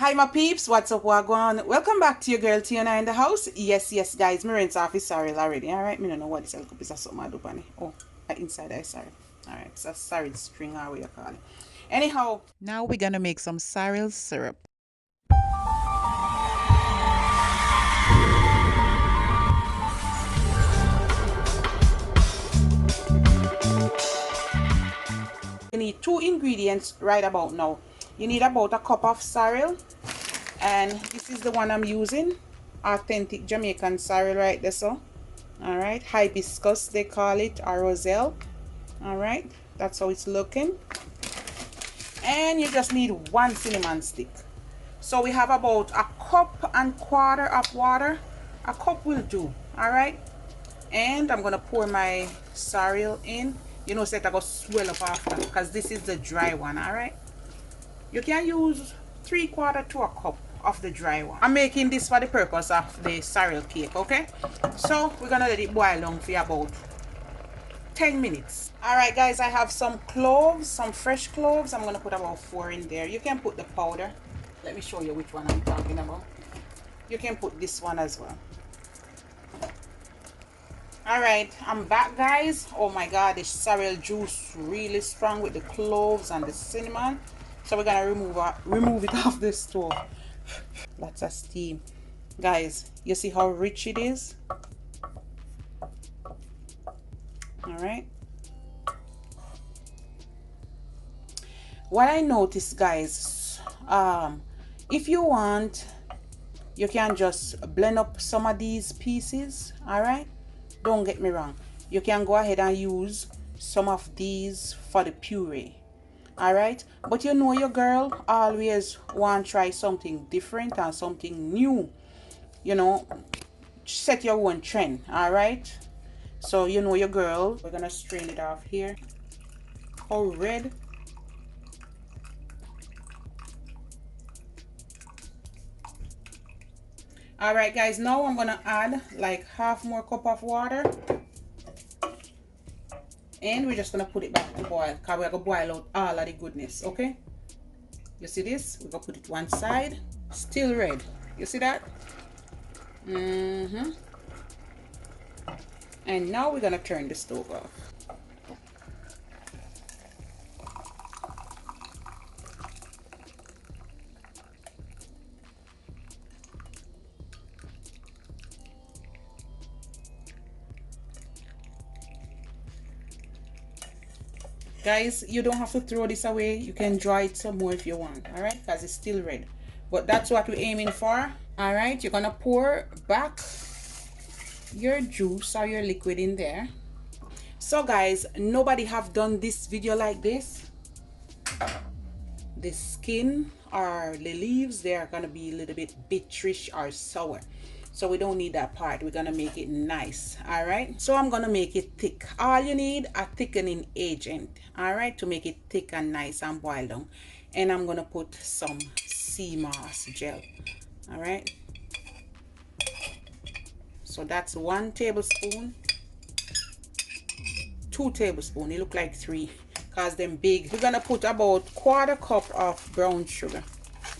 Hi my peeps, what's up, what going on? Welcome back to your girl Tiana in the house. Yes guys, my rinse off is Sorrel already. Alright, me don't know what this is. It's something I do on it. Oh, inside I sorry. Alright, it's a sorrel string or what you call it. Anyhow, now we're gonna make some sorrel syrup. You need two ingredients right about now. You need about a cup of sorrel, and this is the one I'm using. Authentic Jamaican sorrel right there, so. Alright, hibiscus they call it, or roselle. Alright, that's how it's looking. And you just need one cinnamon stick. So we have about a cup and quarter of water. A cup will do. Alright, and I'm gonna pour my sorrel in. You know, so that I go swell up after, because this is the dry one. Alright, you can use 3/4 to a cup of the dry one. I'm making this for the purpose of the sorrel cake. Okay, so we're gonna let it boil down for about 10 minutes. Alright guys, I have some cloves, some fresh cloves. I'm gonna put about 4 in there. You can put the powder. Let me show you which one I'm talking about. You can put this one as well. Alright, I'm back guys. Oh my god, the sorrel juice really strong with the cloves and the cinnamon. So we're gonna remove it off the stove. Lots of steam. Guys, you see how rich it is? Alright. What I noticed guys, if you want, you can just blend up some of these pieces. All right, don't get me wrong, you can go ahead and use some of these for the puree. All right, but you know your girl always want to try something different and something new, you know, set your own trend. All right, so you know your girl, we're gonna strain it off here. How red. All right guys, now I'm gonna add like half more cup of water, and we're just gonna put it back to boil, because we're gonna boil out all of the goodness. Okay, you see this, we're gonna put it one side. Still red, you see that? And now we're gonna turn the stove off. Guys, you don't have to throw this away, you can dry it some more if you want. All right, because it's still red, but that's what we're aiming for. All right, you're gonna pour back your juice or your liquid in there. So guys, nobody have done this video like this. The skin or the leaves, they are gonna be a little bit bitterish or sour, so we don't need that part. We're gonna make it nice. All right, so I'm gonna make it thick. All you need a thickening agent, all right, to make it thick and nice and boil down. And I'm gonna put some sea moss gel. All right, so that's 1 tablespoon, 2 tablespoons. It look like 3 because them big. We're gonna put about 1/4 cup of brown sugar,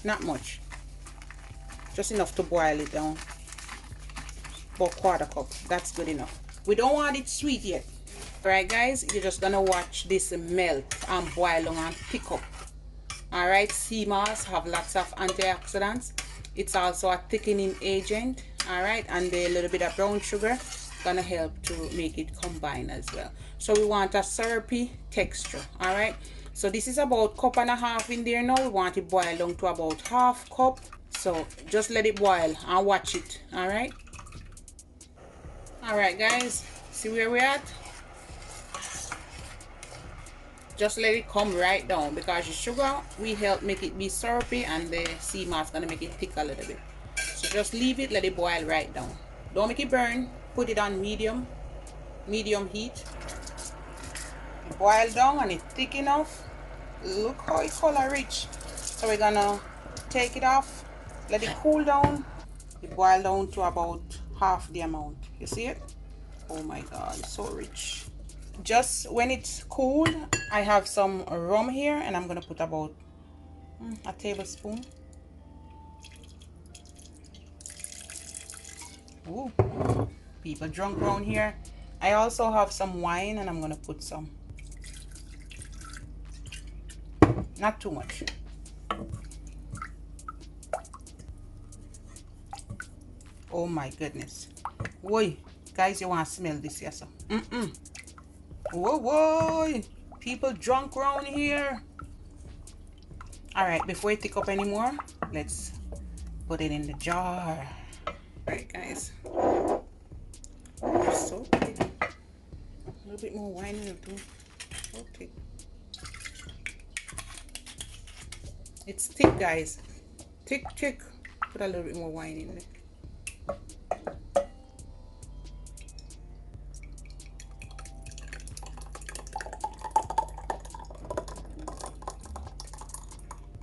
not much, just enough to boil it down. About 1/4 cup, that's good enough. We don't want it sweet yet. All right guys, you're just gonna watch this melt and boil down and pick up. All right, sea moss have lots of antioxidants. It's also a thickening agent. All right, and a little bit of brown sugar gonna help to make it combine as well. So we want a syrupy texture. All right, so this is about 1.5 cups in there now. We want it boiled down to about 1/2 cup. So just let it boil and watch it. All right. All right guys, see where we're at? Just let it come right down, because the sugar will help make it be syrupy, and the sea moss gonna make it thick a little bit. So just leave it, let it boil right down. Don't make it burn. Put it on medium heat. Boil down and it's thick enough. Look how it's color rich. So we're gonna take it off, let it cool down. It boil down to about half the amount. You see it? Oh my god, it's so rich. Just when it's cooled, I have some rum here, and I'm gonna put about a tablespoon. Ooh, people drunk around here. I also have some wine, and I'm gonna put some. Not too much. Oh my goodness. Whoa, guys, you want to smell this, yes, sir? Whoa, whoa. People drunk around here. All right, before we take up anymore, let's put it in the jar. All right, guys. It's so thick. A little bit more wine in it too. Okay. It's thick, guys. Thick, thick. Put a little bit more wine in there.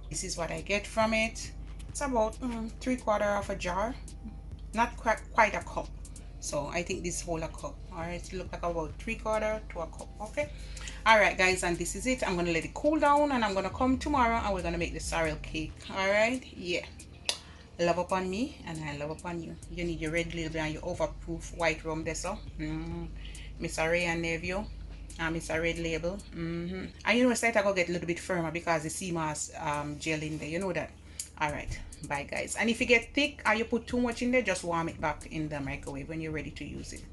This is what I get from it. It's about 3/4 of a jar, not quite a cup. So I think this whole a cup. All right, it look like about 3/4 to a cup. Okay. All right, guys, and this is it. I'm gonna let it cool down, and I'm gonna come tomorrow, and we're gonna make the sorrel cake. All right, yeah. Love upon me, and I love upon you. You need your red label and your overproof white rum there, so. Miss Ray and Neville. Miss Red Label. And you know, it's like I go get a little bit firmer because the sea moss gel in there. You know that. All right. Bye, guys. And if you get thick or you put too much in there, just warm it back in the microwave when you're ready to use it.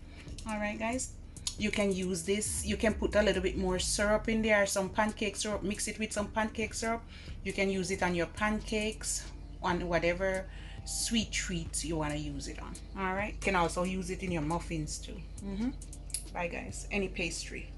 All right, guys. You can use this. You can put a little bit more syrup in there, some pancake syrup. Mix it with some pancake syrup. You can use it on your pancakes, on whatever sweet treats you want to use it on. All right. You can also use it in your muffins too. Bye, guys. Any pastry.